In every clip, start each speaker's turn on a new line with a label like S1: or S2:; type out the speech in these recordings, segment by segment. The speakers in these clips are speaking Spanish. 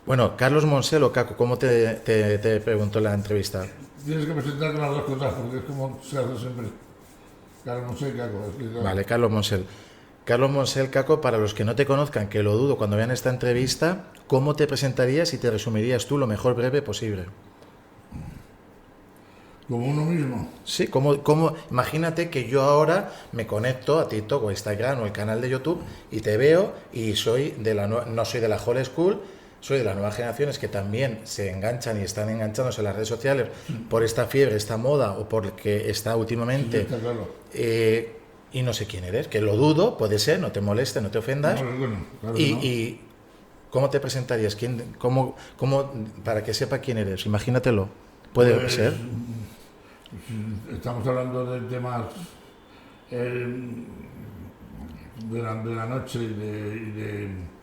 S1: Bueno, Carlos Monsel o Caco, ¿cómo te preguntó en la entrevista?
S2: Tienes que presentar con las dos cosas, porque es como se hace siempre. Claro, no sé qué hago. Es que, claro.
S1: Vale, Carlos Monsel. Carlos Monsel, Caco, para los que no te conozcan, que lo dudo cuando vean esta entrevista, ¿cómo te presentarías y te resumirías tú lo mejor breve posible?
S2: Como uno mismo.
S1: Sí, imagínate que yo ahora me conecto a TikTok o Instagram o el canal de YouTube y te veo y no soy de la old school, soy de las nuevas generaciones que también se enganchan y están enganchándose en las redes sociales por esta fiebre, esta moda o porque está
S2: Sí,
S1: últimamente
S2: está claro.
S1: y no sé quién eres, que lo dudo, puede ser, no te moleste, no te ofendas.
S2: No, bueno, claro que no.
S1: Y ¿cómo te presentarías? Para que sepa quién eres? Imagínatelo. Puede
S2: Pues
S1: ser.
S2: estamos hablando de temas eh, de la noche y de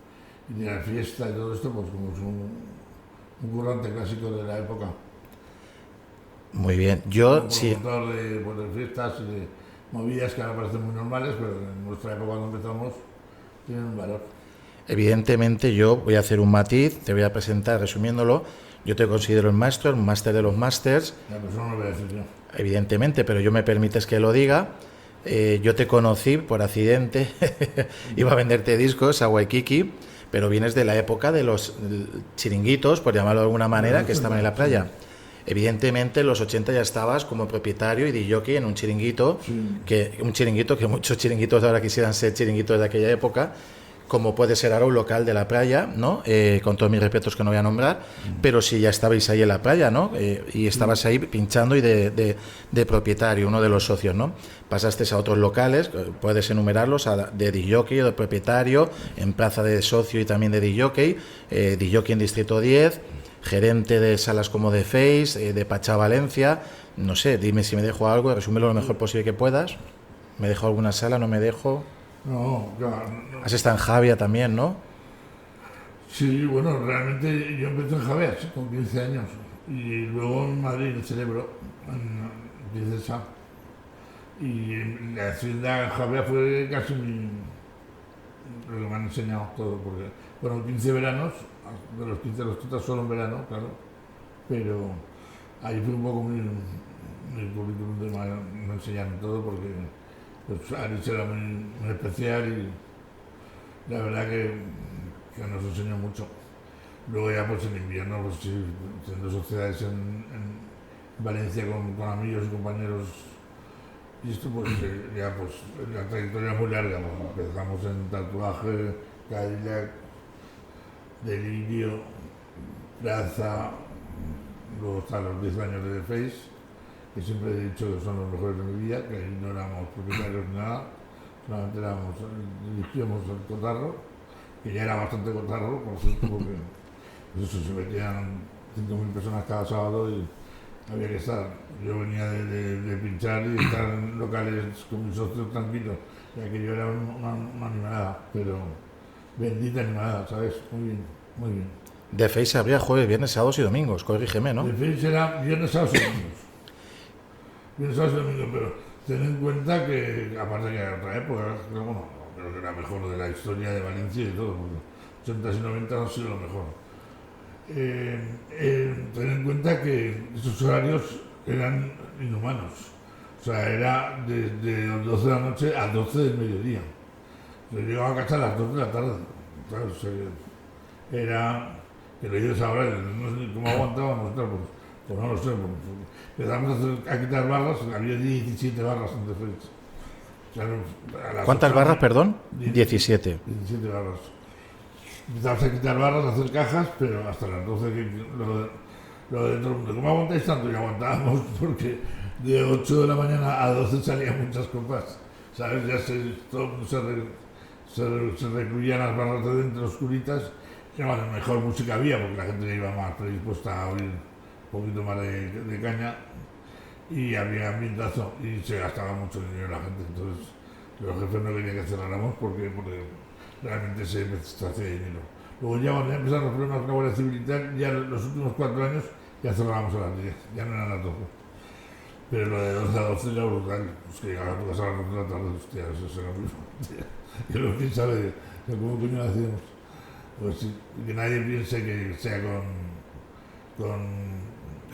S2: la fiesta y todo esto, pues como es un currante clásico de la época.
S1: Muy bien.
S2: Un
S1: Yo sí.
S2: promotor de, pues, de fiestas y de movidas que ahora parecen muy normales, pero en nuestra época cuando empezamos tienen un valor.
S1: Evidentemente yo voy a hacer un matiz, te voy a presentar resumiéndolo. Yo te considero el maestro, el máster de los másters,
S2: La persona no lo voy a decir yo.
S1: evidentemente, pero yo me permites que lo diga. Yo te conocí por accidente, iba a venderte discos a Waikiki, pero vienes de la época de los chiringuitos, por llamarlo de alguna manera, que estaban en la playa. Evidentemente en los 80 ya estabas como propietario y DJ en un chiringuito,
S2: Sí.
S1: que muchos chiringuitos de ahora quisieran ser chiringuitos de aquella época, como puede ser ahora un local de la playa, ¿no? Con todos mis respetos que no voy a nombrar, pero si ya estabais ahí en la playa, ¿no? Y estabas ahí pinchando y de propietario, uno de los socios, ¿no? Pasaste a otros locales, puedes enumerarlos, de DJ o de propietario, en plaza de socio y también de DJ en Distrito 10, gerente de salas como de Face, de Pachá Valencia, no sé, dime si me dejo algo, resúmelo lo mejor posible que puedas. ¿Me dejo alguna sala? ¿No me dejo?
S2: No, claro.
S1: Has estado en Javia también, ¿no?
S2: Sí, bueno, realmente yo empecé en Javier con 15 años y luego en Madrid, en el Cerebro, en Princesa. Y la hacienda en Javier fue casi lo que me han enseñado todo, porque fueron 15 veranos, de los 15 a los 30 solo en verano, claro, pero ahí fue un poco mi currículum de me enseñaron todo porque pues, Aris era muy especial y la verdad que nos enseñó mucho. Luego ya pues en invierno, pues sí, haciendo sociedades en Valencia con amigos y compañeros. Y esto pues ya pues la trayectoria es muy larga. Pues, empezamos en tatuaje, Cadillac, delirio, plaza, luego están los 10 años de The Face, que siempre he dicho que son los mejores de mi vida, que ahí no éramos propietarios ni nada, solamente dirigíamos el cotarro, que ya era bastante cotarro, por cierto, porque pues eso, se metían 5.000 personas cada sábado y había que estar. Yo venía de pinchar y estar en locales con mis socios tranquilos, ya que yo era una animalada, pero bendita animalada, ¿sabes? Muy bien, muy bien.
S1: De Face habría jueves, viernes, sábados y domingos, corrígeme, ¿no?
S2: De fin será viernes, sábados y domingos. Viernes, sábados y domingos, pero ten en cuenta que, aparte que era otra época, pero bueno, creo que era mejor de la historia de Valencia y de todo, porque 80 y 90 han sido lo mejor. Ten en cuenta que esos horarios eran inhumanos. O sea, era desde las 12 de la noche a 12 del mediodía. Yo llegaba a casa a las 2 de la tarde. Claro, o sea, era que lo dices ahora, no sé cómo aguantábamos, claro, pues no lo sé. Empezamos a quitar barras, había 17 barras en defensa. O sea, a las
S1: ¿Cuántas
S2: 8
S1: barras, perdón? 17.
S2: 17 barras. Empezamos a quitar barras, a hacer cajas, pero hasta las 12 lo de todo el mundo. ¿Cómo aguantáis tanto? Y aguantábamos porque de 8 de la mañana a 12 salían muchas copas. ¿Sabes? Ya todo el mundo se recluían las barras de dentro oscuritas. Y bueno, mejor música había porque la gente iba más predispuesta a oír un poquito más de caña. Y había ambientazo y se gastaba mucho dinero la gente. Entonces los jefes no querían que cerráramos porque realmente se hacía dinero. Luego ya cuando ya empezaron los problemas con la Guardia Civil y tal, ya los últimos 4 años ya cerrábamos a las 10, ya no eran las 12. Pero lo de 12 a 12 era brutal. Pues que llegaba a tu casa a las 12 de la tarde, hostia, eso era muy fuerte. Y luego quién sabe de cómo coño lo hacíamos. pues sí, que nadie piense que sea con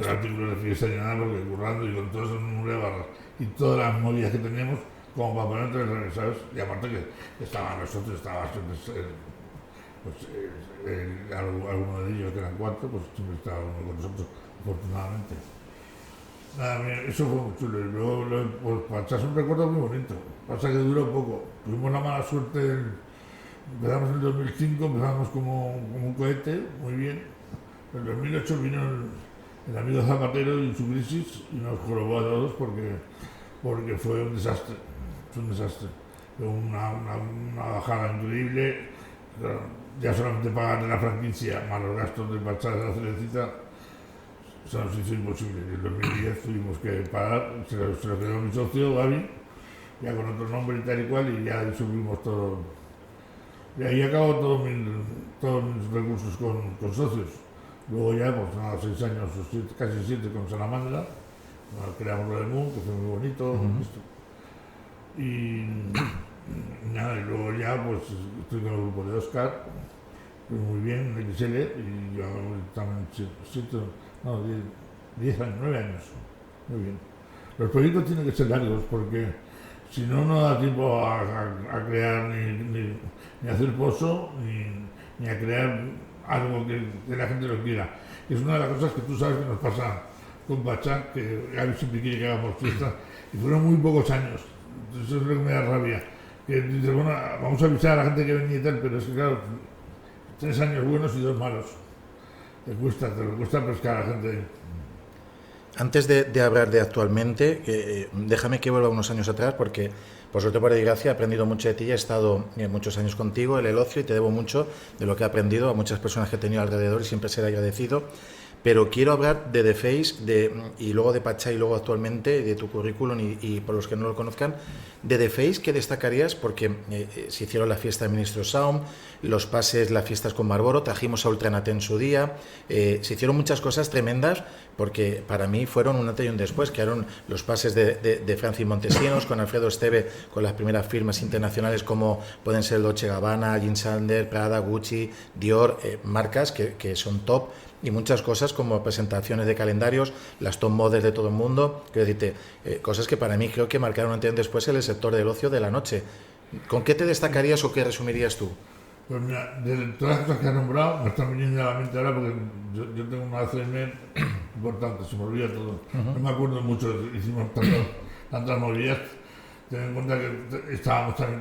S2: artículos de fiesta ni nada, porque currando y con todo eso en número de barras y todas las movidas que teníamos, como para poner entre los ¿sabes? Y aparte que estaban nosotros, estaba siempre, alguno de ellos, que eran 4, pues siempre estaba uno con nosotros, afortunadamente. Nada, mira, eso fue muy chulo. Y luego, pues, Pachá es un recuerdo muy bonito. Pasa que duró poco. Tuvimos la mala suerte, empezamos en el 2005, empezamos como un cohete, muy bien. En el 2008 vino el amigo Zapatero y su crisis y nos jorobó a todos porque fue un desastre. Fue un desastre. Fue una bajada increíble. Ya solamente pagar de la franquicia más los gastos de Pachá de la Cerecita se nos hizo imposible. En el 2010 tuvimos que pagar, se lo quedó mi socio, Gaby, ya con otro nombre y tal y cual, y ya subimos todo. Y ahí acabó todos mis recursos con socios. Luego ya, pues nada, 6 años, casi 7 con Salamandra, creamos lo del Moon, que fue muy bonito. Y nada, y luego ya, pues estoy con el grupo de Oscar, muy bien, en XL, y yo también 10 años, 9 años, muy bien. Los proyectos tienen que ser largos porque si no, no da tiempo a crear ni a hacer pozo, ni a crear algo que la gente lo quiera. Es una de las cosas que tú sabes que nos pasa con Pachá, que Gaby siempre quiere que hagamos fiesta, y fueron muy pocos años. Entonces eso es lo que me da rabia. Que dices, bueno, vamos a avisar a la gente que venía y tal, pero es que claro, 3 años buenos y 2 malos. Te lo cuesta pescar a la gente.
S1: Antes de hablar de actualmente, déjame que vuelva unos años atrás, porque por suerte, por desgracia, he aprendido mucho de ti y he estado muchos años contigo en el ocio y te debo mucho de lo que he aprendido a muchas personas que he tenido alrededor y siempre seré agradecido. Pero quiero hablar de The Face y luego de Pachá y luego actualmente de tu currículum y por los que no lo conozcan. De The Face, ¿qué destacarías? Porque se hicieron la fiesta de Ministro Sound, los pases, las fiestas con Marlboro, trajimos a Ultranate en su día, se hicieron muchas cosas tremendas porque para mí fueron un antes y un después, que eran los pases de Francis Montesinos con Alfredo Esteve, con las primeras firmas internacionales como pueden ser Dolce & Gabbana, Jim Sander, Prada, Gucci, Dior, marcas que son top. Y muchas cosas como presentaciones de calendarios, las top models de todo el mundo, quiero decirte, cosas que para mí creo que marcaron antes y después en el sector del ocio de la noche. ¿Con qué te destacarías o qué resumirías tú?
S2: Pues mira, de todas las cosas que has nombrado, me están viniendo a la mente ahora porque yo tengo una Alzheimer importante, se me olvida todo. No me acuerdo mucho, hicimos tantas movidas. Ten en cuenta que estábamos también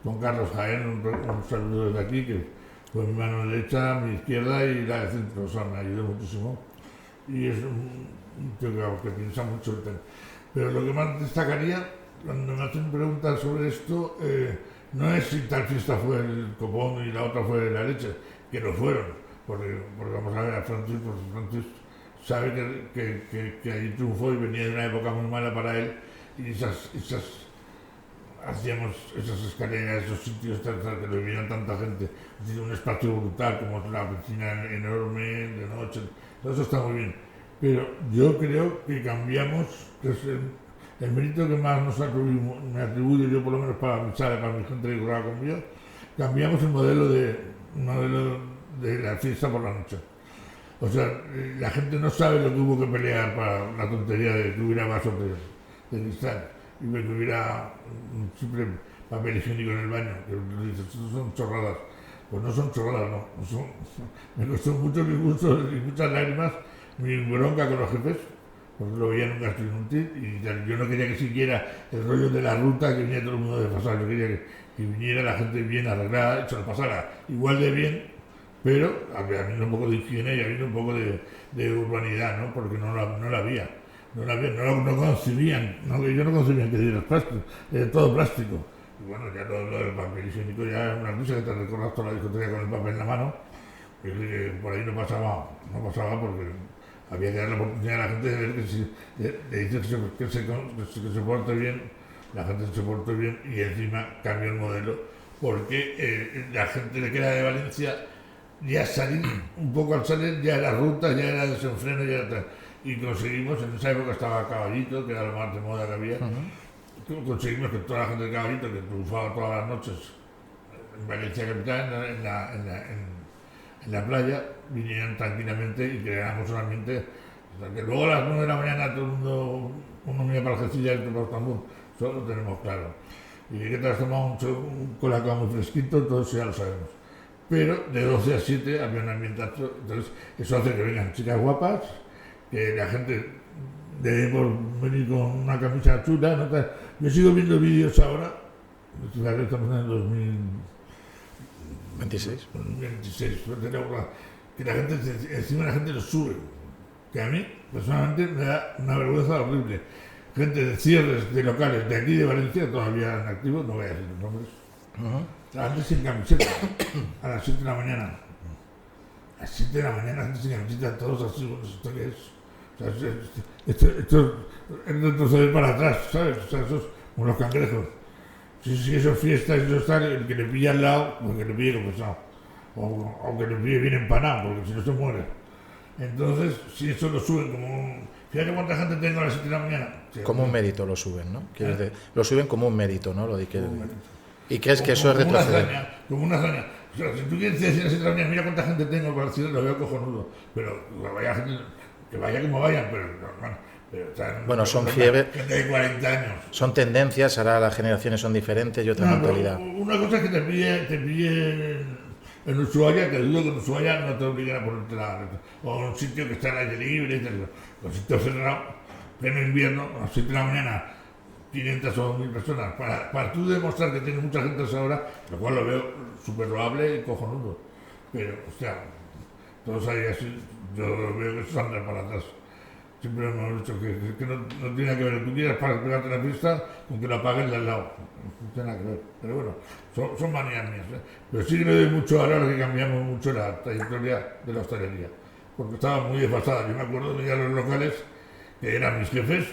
S2: con Carlos Jaén, un saludo desde aquí, que fue mi mano derecha, mi izquierda y la de centro, o sea, me ayudó muchísimo. Y es un tío que piensa mucho. Pero lo que más destacaría, cuando me hacen preguntas sobre esto, no es si tal fiesta fue el copón y la otra fue la leche, que lo fueron, porque vamos a ver a Francis, pues Francis sabe que ahí triunfó y venía de una época muy mala para él, y hacíamos esas escaleras, esos sitios que lo vivieran tanta gente, tiene un espacio brutal como la piscina enorme de noche, todo eso está muy bien, pero yo creo que cambiamos, que es el mérito que más me atribuyo yo por lo menos para mi sala, para mi gente que curaba conmigo, cambiamos el modelo de la fiesta por la noche. O sea, la gente no sabe lo que hubo que pelear para la tontería de que hubiera vasos de cristal y que hubiera siempre papel higiénico en el baño, que dices, esto son chorradas. Pues no son chorradas, no. Me costó muchos disgustos y muchas lágrimas mi bronca con los jefes, porque lo veían un gasto inútil y yo no quería que siquiera el rollo de la ruta que venía todo el mundo de pasar, yo quería que viniera la gente bien arreglada y se lo pasara igual de bien, pero habiendo un poco de higiene y habiendo un poco de urbanidad, ¿no? Porque no la había. No concebían, ellos no concebían que diera plástico, todo plástico. Y bueno, ya lo del papel higiénico ya es una risa que te recorras toda la discoteca con el papel en la mano, que por ahí no pasaba porque había que dar la oportunidad a la gente de ver que si le dices que se porte bien, la gente se porte bien y encima cambió el modelo, porque la gente que era de Valencia ya salir, un poco al salir ya era ruta, ya era desenfreno, ya era tal. Y conseguimos, en esa época estaba Caballito, que era lo más de moda que había, conseguimos que toda la gente de Caballito, que triunfaba todas las noches, en Valencia Capital, en la playa, vinieran tranquilamente y creáramos un ambiente. O sea, que luego a las 9 de la mañana todo el mundo, uno mira para Algeciras y otro para Estambul, eso lo tenemos claro. Y que te has tomado un colacao muy fresquito, todo eso ya lo sabemos. Pero de 12 a 7 había un ambientazo, entonces eso hace que vengan chicas guapas, que la gente debe por venir con una camisa chula, ¿no? Yo sigo viendo vídeos ahora, estamos en el
S1: 26.
S2: 2026, que la gente, encima la gente lo sube, que a mí personalmente me da una vergüenza horrible. Gente de cierres de locales de aquí de Valencia todavía en activo, no voy a decir los nombres. La gente sin camiseta, a las 7 de la mañana. A las 7 de la mañana, la gente sin camiseta, todos así, bueno, ¿esto qué es? O sea, esto es retroceder para atrás, ¿sabes? O sea, eso es como los cangrejos. Si eso es fiesta, eso está, el que le pilla al lado, pues que le pille como pesado. O que le pille bien empanado, porque si no se muere. Entonces, si eso lo suben como un... Fíjate cuánta gente tengo a las 7 de la mañana. Sí,
S1: como un mérito lo suben, ¿no? Lo suben como un mérito, ¿no? ¿Y crees que eso es
S2: como
S1: retroceder?
S2: Como una hazaña. O sea, si tú quieres decir a las 7 de la mañana, mira cuánta gente tengo para la ciudad, lo veo cojonudo. Pero que vaya como vayan, pero o sea,
S1: bueno, son fiebre.
S2: Gente de 40 años.
S1: Son tendencias, ahora las generaciones son diferentes y otra mentalidad.
S2: Una cosa es que te pille en Ushuaia, que dudo que en Ushuaia no te obligan a ponerte o en un sitio que está al aire libre, los sitios cerrados, pleno invierno, a las 7 de la mañana, 500 o 1000 personas, para tú demostrar que tienes mucha gente a esa hora, lo cual lo veo súper loable y cojonudo. Pero, o sea, todos ahí así, yo veo que eso anda para atrás. Siempre hemos dicho que no tiene nada que ver. Tú quieras para pegarte la fiesta con que lo apaguen de al lado. No tiene nada que ver. Pero bueno, son manías mías. Pero sí que le doy mucho valor que cambiamos mucho la trayectoria de la hostelería. Porque estaba muy desfasada. Yo me acuerdo de ir a los locales, que eran mis jefes,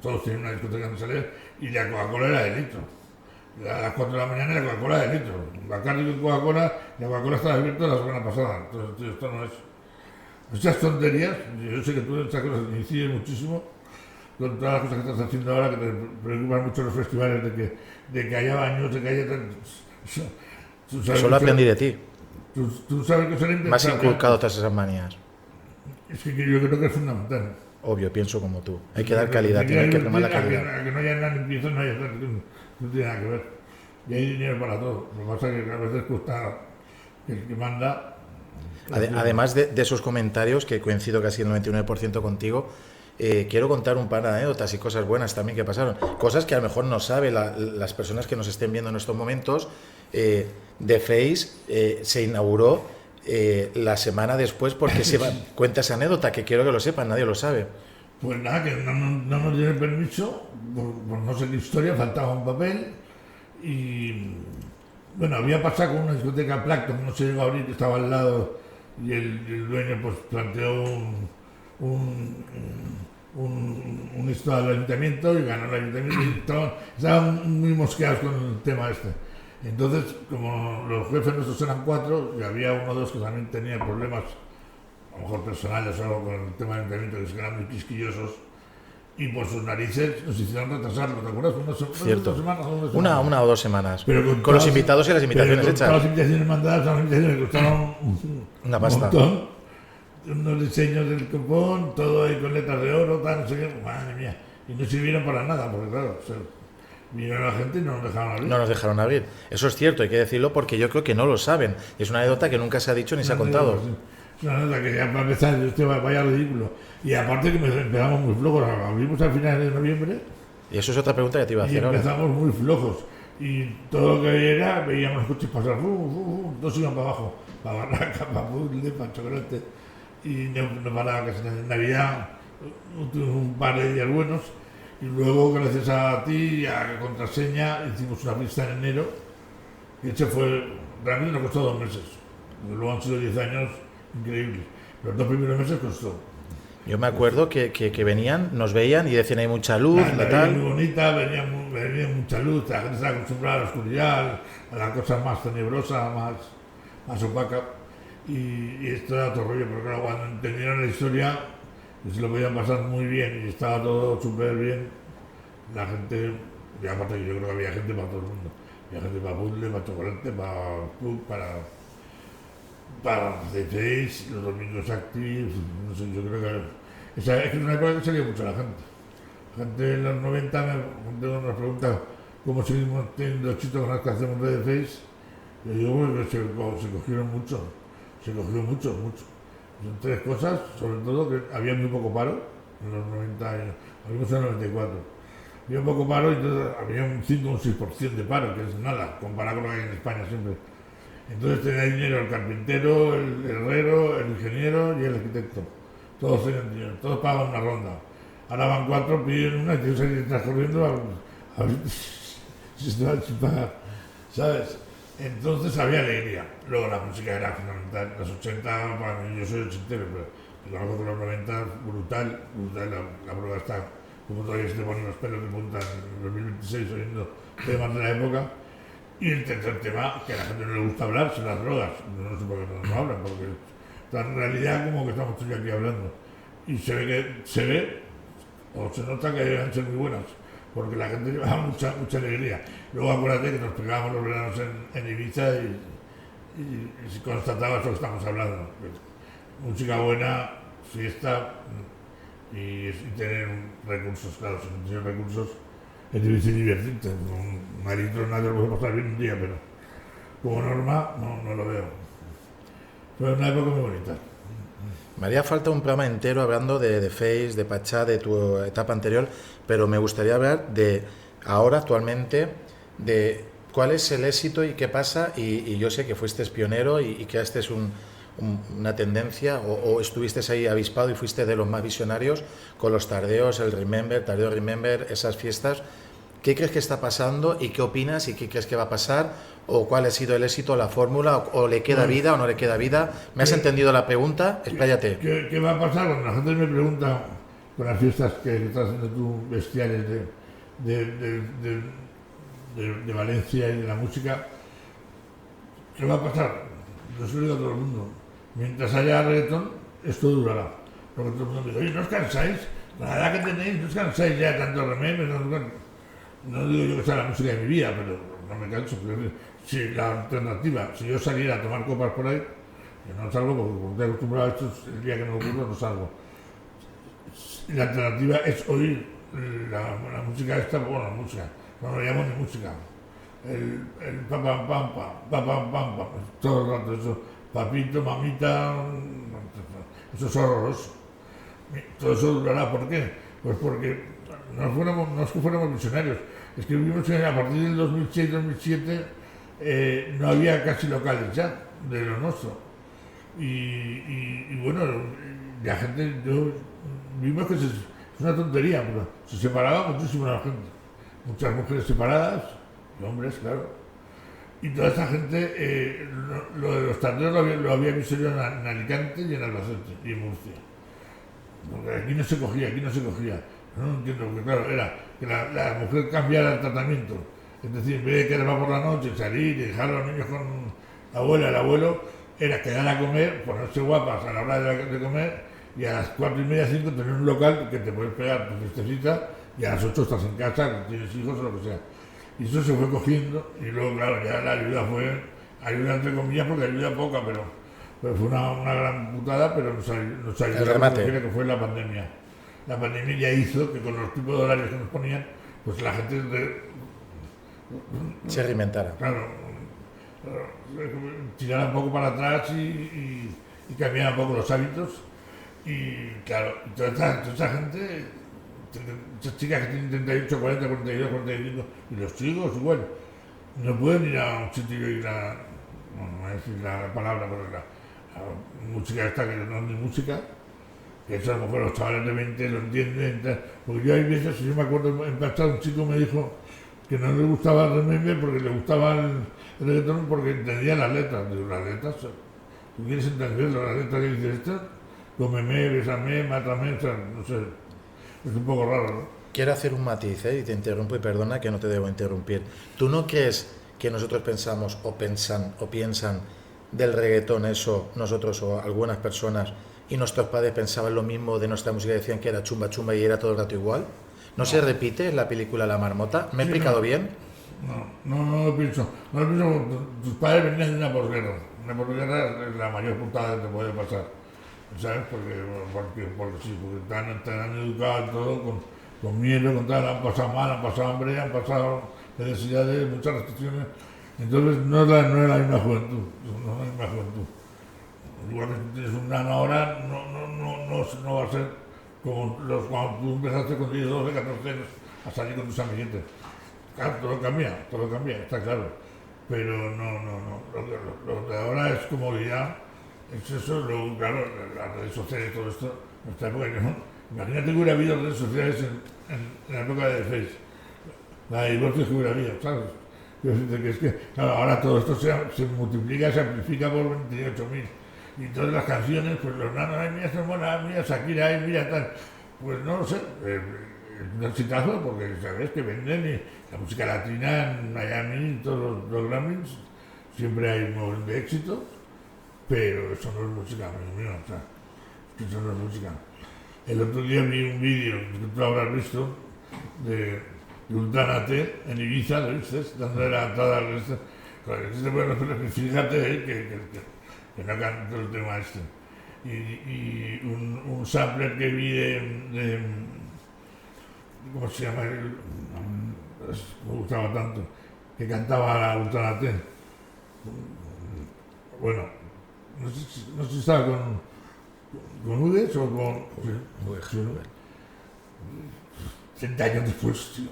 S2: todos tienen una discoteca en Saler, y la Coca-Cola era de litro. A las 4 de la mañana la Coca-Cola de litro. Bacardi con Coca-Cola, la Coca-Cola estaba abierta la semana pasada. Entonces, tío, esto no es... Esas tonterías, yo sé que tú en estas cosas incides muchísimo, con todas las cosas que estás haciendo ahora, que te preocupan mucho los festivales, de que haya baños, de que haya...
S1: Solo aprendí de ti.
S2: Tú sabes que son
S1: me has inculcado todas esas manías.
S2: Es que yo creo que es fundamental.
S1: Obvio, pienso como tú. Hay que dar calidad, tiene que primar la calidad.
S2: A que no haya nada limpieza, no tiene nada que ver. Y hay dinero para todo. Lo que pasa es que a veces cuesta el que manda...
S1: Además de esos comentarios, que coincido casi el 99% contigo, quiero contar un par de anécdotas y cosas buenas también que pasaron. Cosas que a lo mejor no saben las personas que nos estén viendo en estos momentos. The Face se inauguró la semana después porque cuenta esa anécdota, que quiero que lo sepan, nadie lo sabe.
S2: Pues nada, que no nos dieron permiso, por no sé qué historia, faltaba un papel y... Bueno, había pasado con una discoteca Plankton que no se llegó a abrir, que estaba al lado, y el dueño pues planteó un esto al ayuntamiento y ganó el ayuntamiento y estaban muy mosqueados con el tema este. Entonces, como los jefes nuestros eran 4 y había uno o dos que también tenía problemas, a lo mejor personales o algo con el tema del ayuntamiento, que eran muy quisquillosos, y por sus narices nos hicieron retrasarlo, ¿te acuerdas?
S1: Cierto. Una o 2 semanas.
S2: Pero
S1: con los invitados y las invitaciones hechas.
S2: Con las invitaciones mandadas, las invitaciones que costaban
S1: una pasta.
S2: Un montón. Unos diseños del cupón, todo ahí con letras de oro, tal, no sé qué. Madre mía. Y no sirvieron para nada, porque claro, vinieron la gente y no nos dejaron abrir.
S1: No nos dejaron abrir. Eso es cierto, hay que decirlo porque yo creo que no lo saben. Es una anécdota que nunca se ha dicho ni se ha contado.
S2: Es una anécdota que ya para empezar, vaya ridículo. Y aparte que empezamos muy flojos, abrimos al final de noviembre.
S1: Y eso es otra pregunta que te iba a hacer
S2: ahora. Y empezamos muy flojos. Y todo lo que era, veíamos los coches pasar, todos iban para abajo, para Barraca, para Puzzle, para Chocolate. Y no paraba casi en Navidad, un par de días buenos. Y luego, gracias a ti y a Contraseña, hicimos una fiesta en enero. Y eso fue, realmente nos costó 2 meses. Luego han sido 10 años increíbles. Los 2 primeros meses costó.
S1: Yo me acuerdo que venían, nos veían y decían hay mucha luz,
S2: la
S1: tal.
S2: Muy bonita, venía mucha luz, la gente estaba acostumbrada a la oscuridad, a las cosas más tenebrosas, más opacas. Y esto era otro rollo, pero claro, cuando entendieron la historia, se lo podían pasar muy bien y estaba todo súper bien. La gente, y aparte yo creo que había gente para todo el mundo. Había gente para puzzle, para chocolate, para pub, para The Face, los domingos Active, no sé, yo creo que es que es una época que salía mucho la gente. La gente en los 90 gente nos pregunta cómo seguimos teniendo éxito con las canciones de The Face. Yo digo que se cogieron mucho, se cogió mucho. Son tres cosas, sobre todo que había muy poco paro en los 90 años, habíamos en el 94. Había poco paro y entonces había un 5 o un 6% de paro, que es nada, comparado con lo que hay en España siempre. Entonces tenía dinero el carpintero, el herrero, el ingeniero y el arquitecto. Todos tenían dinero, todos pagaban una ronda. Ahora van 4, piden una y tienes que salir transcorriendo a ver si se van sin pagar, ¿sabes? Entonces había alegría. Luego la música era fundamental. Los 80, para mí, yo soy ochentero, pero conozco que los 90, brutal, la prueba está, como todavía se te ponen los pelos de punta en 2026 oyendo temas de la época. Y el tercer tema, que a la gente no le gusta hablar, son las drogas. No sé por qué no hablan, porque en realidad como que estamos todos aquí hablando. Y se ve, o se nota que deben ser muy buenas, porque la gente llevaba mucha alegría. Luego acuérdate que nos pegábamos los veranos en Ibiza y se constataba eso que estamos hablando. Música buena, fiesta y tener recursos, claro, si no tienes recursos es difícil divertirte. Con maritro nadie lo puede pasar bien un día, pero como norma no lo veo. Fue una época muy bonita.
S1: Me haría falta un programa entero hablando de The Face, de Pachá, de tu etapa anterior, pero me gustaría hablar de ahora, actualmente, de cuál es el éxito y qué pasa, y yo sé que fuiste pionero y creaste una tendencia, o estuviste ahí avispado y fuiste de los más visionarios con los tardeos, el Tardeo Remember, esas fiestas. ¿Qué crees que está pasando y qué opinas y qué crees que va a pasar? ¿O cuál ha sido el éxito, la fórmula? ¿O le queda vida o no le queda vida? ¿Me has entendido la pregunta? Expláyate.
S2: ¿Qué va a pasar? Cuando la gente me pregunta con las fiestas que estás haciendo tú, bestiales de Valencia y de la música, ¿qué va a pasar? Yo se lo digo a todo el mundo. Mientras haya reggaetón, esto durará. Porque todo el mundo me dice, oye, ¿no os cansáis? Con la edad que tenéis, ¿no os cansáis ya de tanto remember? No digo yo que sea la música de mi vida, pero no me canso. Si la alternativa, si yo saliera a tomar copas por ahí, que no salgo porque como estoy acostumbrado a esto, el día que me ocurre no salgo. La alternativa es oír la música esta, bueno, la música, no lo llamo ni música. El pam pam pam pam pam pam pam, todo el rato eso, papito, mamita, eso es horroroso. Todo eso durará, ¿por qué? Pues porque no es que fuéramos visionarios, es que vivimos a partir del 2006-2007 no había casi locales ya de lo nuestro. Y bueno, la gente, vimos que es una tontería, pero se separaba muchísimo la gente. Muchas mujeres separadas, y hombres, claro. Y toda esa gente, lo de los tardeos lo había visto yo en Alicante y en Albacete y en Murcia. Porque aquí no se cogía. No entiendo, porque claro, era que la mujer cambiara el tratamiento. Es decir, en vez de quedar por la noche, salir y dejar a los niños con la abuela, el abuelo, era quedar a comer, ponerse guapas a la hora de comer y a las 4:30, 5 tener un local que te puedes pegar tu fiestecita y a las 8 estás en casa, tienes hijos o lo que sea. Y eso se fue cogiendo y luego, claro, ya la ayuda fue, ayuda entre comillas porque ayuda poca, pero fue una gran putada, pero nos ayudó que fue la pandemia. La pandemia ya hizo que con los tipos de horarios que nos ponían, pues la gente
S1: se reinventara.
S2: Claro, tirara un poco para atrás y cambiara un poco los hábitos. Y claro, toda esa gente, esas chicas que tienen 38, 40, 42, 45, y los chicos igual, no pueden ir a un sitio y ir a, no voy a decir la palabra, pero la música esta que no es ni música, que eso a lo mejor los chavales de 20 lo entienden, porque yo hay veces, yo me acuerdo en Pachá, un chico me dijo que no le gustaba el remember porque le gustaba el reggaetón porque entendía las letras. Digo, las letras, ¿tú quieres entenderlo? Las letras que dice esta, cómeme, bésame, mátame, o sea, no sé, es un poco raro, ¿no?
S1: Quiero hacer un matiz, y te interrumpo y perdona que no te debo interrumpir. ¿Tú no crees que nosotros pensamos o piensan del reggaetón eso, nosotros o algunas personas, y nuestros padres pensaban lo mismo de nuestra música, decían que era chumba chumba y era todo el rato igual? ¿No se repite en la película La Marmota? ¿Me he explicado bien?
S2: no lo pienso. No lo pienso porque tus padres venían de una posguerra. Una posguerra es la mayor putada que te puede pasar. ¿Sabes? Porque sí, porque te han educado todo con miedo, con tal, han pasado mal, han pasado hambre, han pasado necesidades, muchas restricciones. Entonces no es la misma juventud. No es la misma juventud. Igual que tienes un nano ahora, no va a ser como cuando tú empezaste con 10, 12, 14 años a salir con tus amiguetes. Claro, todo cambia, está claro. Pero lo de ahora es comodidad, es eso, luego, claro, las redes sociales, todo esto, en esta época, imagínate que hubiera habido redes sociales en la época de Facebook, la de divorcios que hubiera habido, ¿sabes? Yo siento que es que, claro, ahora todo esto se multiplica, se amplifica por 28.000. Y todas las canciones, pues los nanos, ay, mira, Simona, mira, Shakira, ay, mira, tal. Pues no lo sé, un exitazo, porque sabes que venden y la música latina en Miami, en todos los Grammys, siempre hay un montón de éxito, pero eso no es música, amigo mío, o sea, eso no es música. El otro día vi un vídeo, que tú habrás visto, de Ultranate en Ibiza, ¿lo viste? Dándole la entrada al resto. Bueno, fíjate que no canto el tema este. Y un sampler que vi de ¿cómo se llama? Me gustaba tanto, que cantaba la Ultranate. Bueno, no sé si estaba con Udes o con... Sí, 30 años después, tío.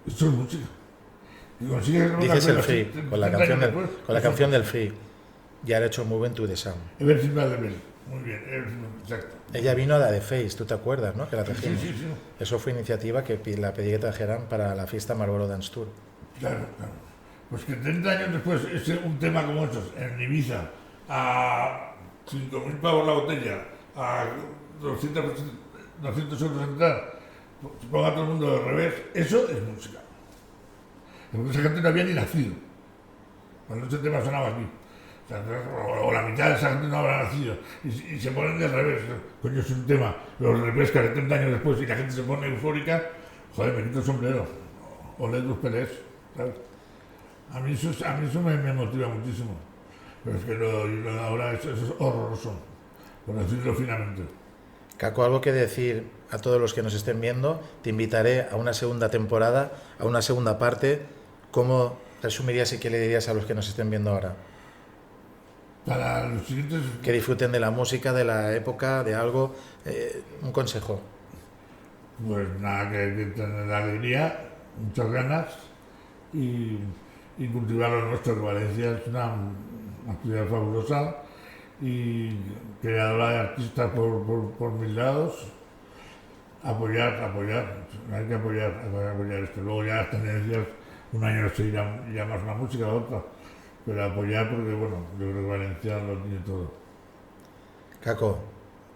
S2: Esto es música.
S1: Dices el Free, con la canción del Free. Ya ha hecho muy buen tu de Sound.
S2: Everything But the Bell. Muy bien, exacto.
S1: Ella vino a la de Face, tú te acuerdas, ¿no? Que la trajimos.
S2: Sí.
S1: Eso fue iniciativa que la pedí que trajeran para la fiesta Marlboro Dance Tour.
S2: Claro. Pues que 30 años después, un tema como estos, en Ibiza, a 5.000 pavos la botella, a 200 euros entrar, ponga a todo el mundo al revés, eso es música. Porque esa gente no había ni nacido cuando ese tema sonaba aquí. O la mitad de esa gente no habrá nacido y se ponen del revés. Coño, es un tema, los repescas de 30 años después y la gente se pone eufórica, joder, me quito el sombrero o le dos pelés, ¿sabes? A mí eso me motiva muchísimo, pero es que lo de ahora eso es horroroso, por decirlo finamente.
S1: Caco, algo que decir a todos los que nos estén viendo. Te invitaré a una segunda temporada, a una segunda parte. ¿Cómo resumirías y qué le dirías a los que nos estén viendo ahora?
S2: Para los siguientes...
S1: Que disfruten de la música, de la época, de algo. Un consejo.
S2: Pues nada, que tener alegría, muchas ganas y cultivar lo nuestro, que Valencia es una ciudad fabulosa y creadora de artistas por mil lados. Apoyar, hay que apoyar esto. Luego ya las tendencias, un año se irá ya más una música, otra. Pero apoyar porque, bueno, yo creo que Valencia lo tiene todo.
S1: Caco,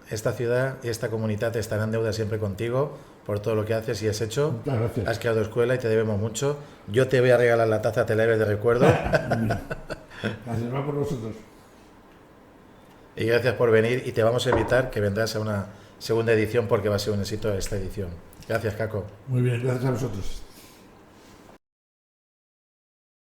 S1: esta ciudad y esta comunidad estarán en deuda siempre contigo por todo lo que haces y has hecho.
S2: Muchas gracias.
S1: Has creado escuela y te debemos mucho. Yo te voy a regalar la taza Televes de recuerdo.
S2: Gracias, va por vosotros.
S1: Y gracias por venir y te vamos a invitar que vendrás a una segunda edición porque va a ser un éxito esta edición. Gracias, Caco.
S2: Muy bien, gracias a vosotros.